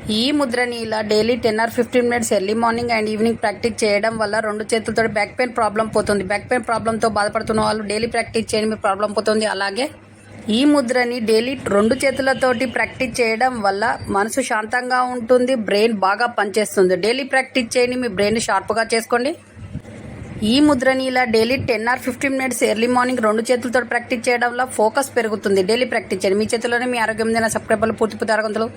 ఈ ముద్రని ఇలా daily 10 or 15 minutes early morning and evening practice చేయడం వల్ల 2 చేతులతో బ్యాక్ పెయిన్ ప్రాబ్లం పోతుంది. బ్యాక్ పెయిన్ ప్రాబ్లంతో బాధపడుతున్న వాళ్ళు డైలీ ప్రాక్టీస్ చేయండి, మీ ప్రాబ్లం పోతుంది. అలాగే ఈ ముద్రని డైలీ 2 చేతులతోటి ప్రాక్టీస్ చేయడం వల్ల మనసు శాంతంగా ఉంటుంది, బ్రెయిన్ బాగా పనిచేస్తుంది. డైలీ ప్రాక్టీస్ చేయండి, మీ బ్రెయిన్ షార్ప్గా చేసుకోండి. ఈ ముద్రని ఇలా daily 10 or 15 minutes early morning 2 చేతులతో ప్రాక్టీస్ చేయడం వల్ల ఫోకస్ పెరుగుతుంది. డైలీ ప్రాక్టీస్ చేయండి, మీ చేతుల్లోనే మీ ఆరోగ్యం సబ్స్క్రైబర్లు పూర్తి ఆరోగ్యంలో.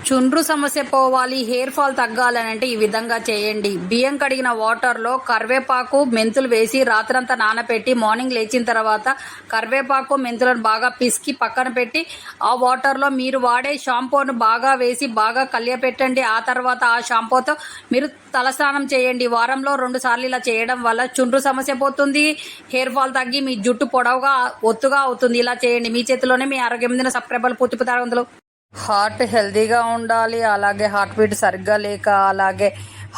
చుండ్రు సమస్య పోవాలి, హెయిర్ ఫాల్ తగ్గాలని అంటే ఈ విధంగా చేయండి. బియ్యం కడిగిన వాటర్లో కరివేపాకు మెంతులు వేసి రాత్రంతా నానబెట్టి మార్నింగ్ లేచిన తర్వాత కరివేపాకు మెంతులను బాగా పిసికి పక్కన పెట్టి ఆ వాటర్లో మీరు వాడే షాంపూను బాగా వేసి బాగా కలియపెట్టండి. ఆ తర్వాత ఆ షాంపూతో మీరు తలస్నానం చేయండి. వారంలో 2 సార్లు ఇలా చేయడం వల్ల చుండ్రు సమస్య పోతుంది, హెయిర్ ఫాల్ తగ్గి మీ జుట్టు పొడవుగా ఒత్తుగా అవుతుంది. ఇలా చేయండి, మీ చేతిలోనే మీ ఆరోగ్యం సబ్స్క్రైబర్లు పూర్తి ఆరోగ్యంలో. హార్ట్ హెల్తీగా ఉండాలి, అలాగే హార్ట్ బీట్ సరిగ్గా లేక అలాగే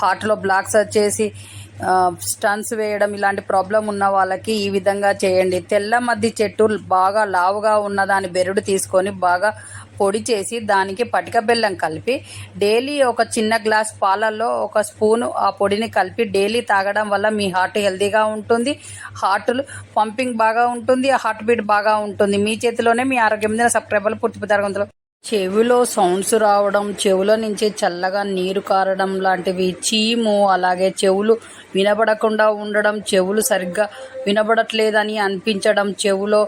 హార్ట్లో బ్లాక్స్ వచ్చేసి స్టన్స్ వేయడం ఇలాంటి ప్రాబ్లం ఉన్న వాళ్ళకి ఈ విధంగా చేయండి. తెల్ల మద్ది చెట్టు బాగా లావుగా ఉన్న దాని బెరడు తీసుకొని బాగా పొడి చేసి దానికి పటిక బెల్లం కలిపి డైలీ ఒక చిన్న గ్లాస్ పాలల్లో 1 స్పూను ఆ పొడిని కలిపి డైలీ తాగడం వల్ల మీ హార్ట్ హెల్తీగా ఉంటుంది, హార్ట్లు పంపింగ్ బాగా ఉంటుంది, హార్ట్ బీట్ బాగా ఉంటుంది. మీ చేతిలోనే మీ ఆరోగ్యం సబ్స్క్రైబర్లు పూర్తి ఆరోగ్యంలో. చెవిలో సౌండ్స్ రావడం, చెవుల నుంచి చల్లగా నీరు కారడం లాంటివి, చీము, అలాగే చెవులు వినబడకుండా ఉండడం, చెవులు సరిగ్గా వినబడట్లేదని అనిపించడం, చెవులో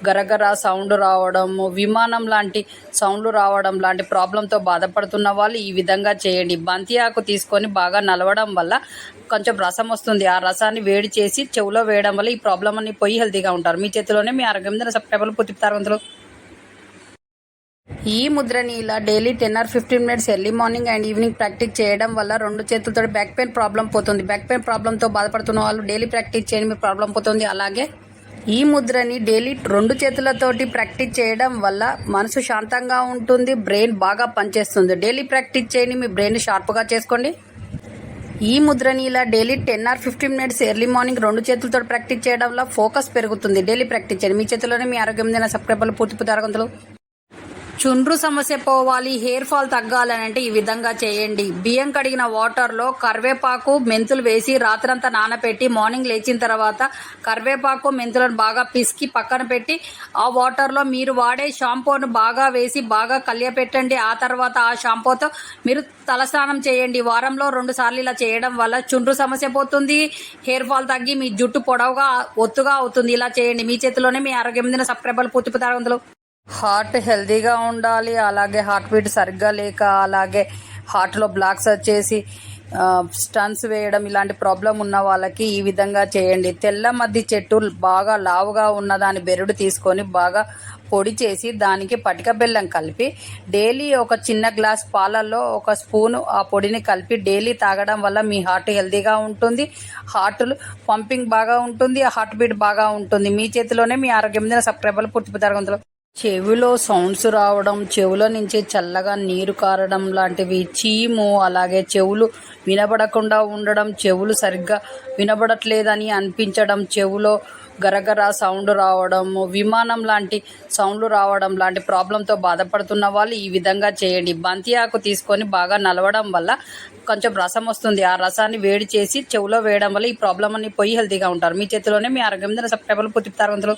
గరగర సౌండ్ రావడం, విమానం లాంటి సౌండ్లు రావడం లాంటి ప్రాబ్లంతో బాధపడుతున్న వాళ్ళు ఈ విధంగా చేయండి. బంతి ఆకు తీసుకొని బాగా నలవడం వల్ల కొంచెం రసం వస్తుంది. ఆ రసాన్ని వేడి చేసి చెవులో వేయడం వల్ల ఈ ప్రాబ్లం అన్ని పోయి హెల్తీగా ఉంటారు. మీ చేతిలోనే మీ ఆరోగ్యం సబ్స్క్రైబర్లు పూర్తి ఆరోగ్యంలో. ఈ ముద్రని ఇలా daily 10 or 15 minutes early morning and evening practice చేయడం వల్ల 2 చేతులతో బ్యాక్ పెయిన్ ప్రాబ్లం పోతుంది. బ్యాక్ పెయిన్ ప్రాబ్లంతో బాధపడుతున్న వాళ్ళు డైలీ ప్రాక్టీస్ చేయండి, మీ ప్రాబ్లం పోతుంది. అలాగే ఈ ముద్రని డైలీ 2 చేతులతోటి ప్రాక్టీస్ చేయడం వల్ల మనసు శాంతంగా ఉంటుంది, బ్రెయిన్ బాగా పనిచేస్తుంది. డైలీ ప్రాక్టీస్ చేయండి, మీ బ్రెయిన్ షార్ప్గా చేసుకోండి. ఈ ముద్రని ఇలా daily 10 or 15 minutes early morning 2 చేతులతో ప్రాక్టీస్ చేయడం వల్ల ఫోకస్ పెరుగుతుంది. డైలీ ప్రాక్టీస్ చేయండి, మీ చేతిలోనే మీ ఆరోగ్యం సబ్స్క్రైబర్లు పూర్తి ఆరోగ్యంలో. చుండ్రు సమస్య పోవాలి, హెయిర్ ఫాల్ తగ్గాలని అంటే ఈ విధంగా చేయండి. బియ్యం కడిగిన వాటర్లో కరివేపాకు మెంతులు వేసి రాత్రంతా నానబెట్టి మార్నింగ్ లేచిన తర్వాత కరివేపాకు మెంతులను బాగా పిసికి పక్కన పెట్టి ఆ వాటర్లో మీరు వాడే షాంపూను బాగా వేసి బాగా కలియపెట్టండి. ఆ తర్వాత ఆ షాంపూతో మీరు తలస్నానం చేయండి. వారంలో 2 సార్లు ఇలా చేయడం వల్ల చుండ్రు సమస్య పోతుంది, హెయిర్ ఫాల్ తగ్గి మీ జుట్టు పొడవుగా ఒత్తుగా అవుతుంది. ఇలా చేయండి, మీ చేతిలోనే మీ ఆరోగ్యం సబ్స్క్రైబర్లు పూర్తి ఆరోగ్యంలో. హార్ట్ హెల్తీగా ఉండాలి, అలాగే హార్ట్ బీట్ సరిగ్గా లేక అలాగే హార్ట్లో బ్లాక్స్ వచ్చేసి స్టన్స్ వేయడం ఇలాంటి ప్రాబ్లం ఉన్న వాళ్ళకి ఈ విధంగా చేయండి. తెల్ల మద్ది చెట్టు బాగా లావుగా ఉన్న దాని బెరడు తీసుకొని బాగా పొడి చేసి దానికి పటిక బెల్లం కలిపి డైలీ ఒక చిన్న గ్లాస్ పాలల్లో 1 స్పూను ఆ పొడిని కలిపి డైలీ తాగడం వల్ల మీ హార్ట్ హెల్తీగా ఉంటుంది, హార్ట్లు పంపింగ్ బాగా ఉంటుంది, హార్ట్ బీట్ బాగా ఉంటుంది. మీ చేతిలోనే మీ ఆరోగ్యం సబ్స్క్రైబర్లు పూర్తి ఆరోగ్యంలో. చెవిలో సౌండ్స్ రావడం, చెవుల నుంచి చల్లగా నీరు కారడం లాంటివి, చీము, అలాగే చెవులు వినబడకుండా ఉండడం, చెవులు సరిగ్గా వినబడట్లేదని అనిపించడం, చెవులో గరగర సౌండ్ రావడం, విమానం లాంటి సౌండ్లు రావడం లాంటి ప్రాబ్లంతో బాధపడుతున్న వాళ్ళు ఈ విధంగా చేయండి. బంతి ఆకు తీసుకొని బాగా నలవడం వల్ల కొంచెం రసం వస్తుంది. ఆ రసాన్ని వేడి చేసి చెవులో వేయడం వల్ల ఈ ప్రాబ్లం అన్ని పోయి హెల్తీగా ఉంటారు. మీ చేతిలోనే మీ ఆరోగ్యం సబ్స్క్రైబర్లు పూర్తి ఆరోగ్యంలో.